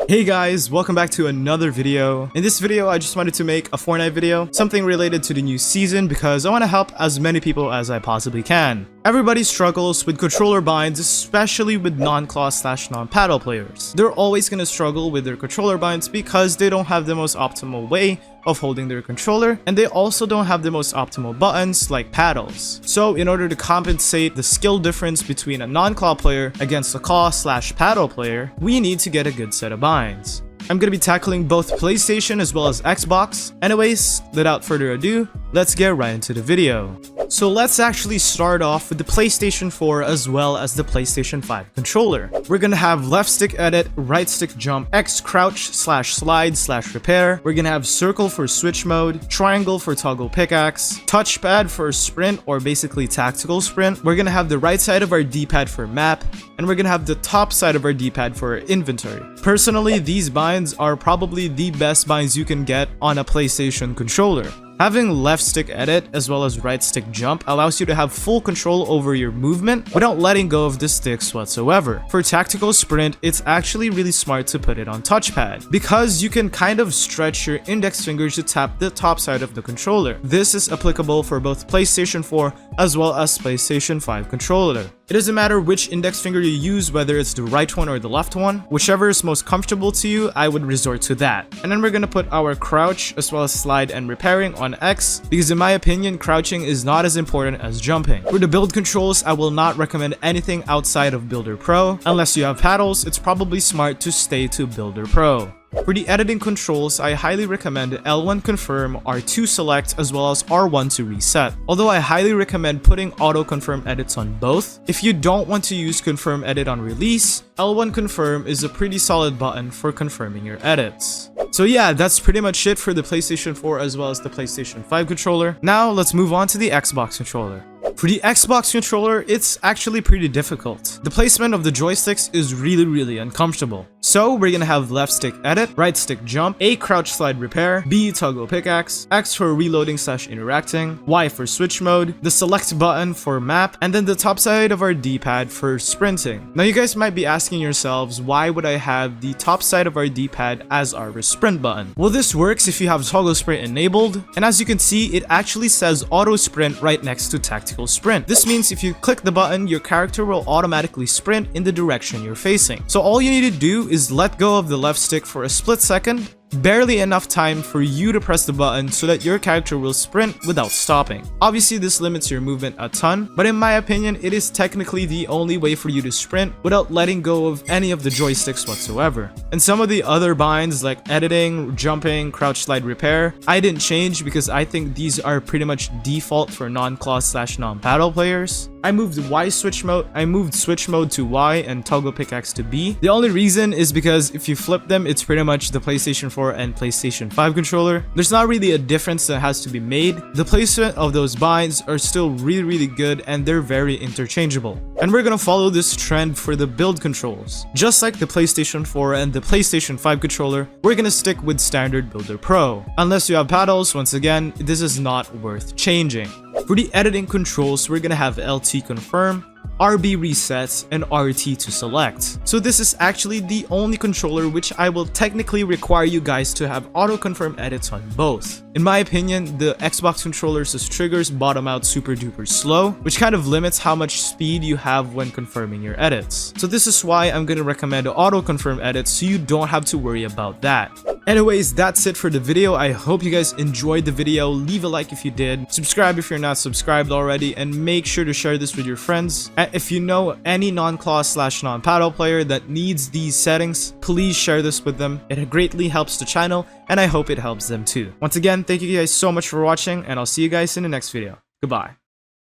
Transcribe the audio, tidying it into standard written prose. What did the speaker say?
Hey guys, welcome back to another video. In this video, I just wanted to make a Fortnite video, something related to the new season because I want to help as many people as I possibly can. Everybody struggles with controller binds, especially with non-claw/non-paddle players. They're always going to struggle with their controller binds because they don't have the most optimal way of holding their controller, and they also don't have the most optimal buttons like paddles. So in order to compensate the skill difference between a non-claw player against a claw/paddle player, we need to get a good set of binds. I'm going to be tackling both PlayStation as well as Xbox. Anyways, without further ado, let's get right into the video. So let's actually start off with the PlayStation 4 as well as the PlayStation 5 controller. We're gonna have left stick edit, right stick jump, X crouch/slide/repair. We're gonna have circle for switch mode, triangle for toggle pickaxe, touchpad for sprint or basically tactical sprint. We're gonna have the right side of our D-pad for map, and we're gonna have the top side of our D-pad for inventory. Personally, these binds are probably the best binds you can get on a PlayStation controller. Having left stick edit as well as right stick jump allows you to have full control over your movement without letting go of the sticks whatsoever. For tactical sprint, it's actually really smart to put it on touchpad because you can kind of stretch your index fingers to tap the top side of the controller. This is applicable for both PlayStation 4 as well as PlayStation 5 controller. It doesn't matter which index finger you use, whether it's the right one or the left one. Whichever is most comfortable to you, I would resort to that. And then we're gonna put our crouch as well as slide and repairing on X because in my opinion, crouching is not as important as jumping. For the build controls, I will not recommend anything outside of Builder Pro. Unless you have paddles, it's probably smart to stay to Builder Pro. For the editing controls, I highly recommend L1 confirm, R2 select, as well as R1 to reset. Although I highly recommend putting auto confirm edits on both. If you don't want to use confirm edit on release, L1 confirm is a pretty solid button for confirming your edits. So yeah, that's pretty much it for the PlayStation 4 as well as the PlayStation 5 controller. Now let's move on to the Xbox controller. For the Xbox controller, it's actually pretty difficult. The placement of the joysticks is really uncomfortable. So we're gonna have left stick edit, right stick jump, A crouch slide repair, B toggle pickaxe, X for reloading/interacting, Y for switch mode, the select button for map, and then the top side of our D-pad for sprinting. Now you guys might be asking yourselves, why would I have the top side of our D-pad as our sprint button? Well, this works if you have toggle sprint enabled, and as you can see, it actually says auto sprint right next to tactical sprint. This means if you click the button, your character will automatically sprint in the direction you're facing. So all you need to do is let go of the left stick for a split second, barely enough time for you to press the button so that your character will sprint without stopping. Obviously, this limits your movement a ton, but in my opinion, it is technically the only way for you to sprint without letting go of any of the joysticks whatsoever. And some of the other binds like editing, jumping, crouch slide repair, I didn't change because I think these are pretty much default for non-claw/non-paddle players. I moved Y switch mode, I moved switch mode to Y and toggle pickaxe to B. The only reason is because if you flip them, it's pretty much the PlayStation 4 and PlayStation 5 controller. There's not really a difference that has to be made. The placement of those binds are still really good and they're very interchangeable. And we're gonna follow this trend for the build controls. Just like the PlayStation 4 and the PlayStation 5 controller, we're gonna stick with standard Builder Pro. Unless you have paddles, once again, this is not worth changing. For the editing controls, we're gonna have LT confirm, RB resets, and RT to select. So this is actually the only controller which I will technically require you guys to have auto confirm edits on both. In my opinion, the Xbox controller's triggers bottom out super duper slow, which kind of limits how much speed you have when confirming your edits. So this is why I'm gonna recommend auto confirm edits so you don't have to worry about that. Anyways, that's it for the video. I hope you guys enjoyed the video. Leave a like if you did, subscribe if you're not subscribed already, and make sure to share this with your friends. And if you know any non-claw/non-paddle player that needs these settings, please share this with them. It greatly helps the channel, and I hope it helps them too. Once again, thank you guys so much for watching, and I'll see you guys in the next video. Goodbye.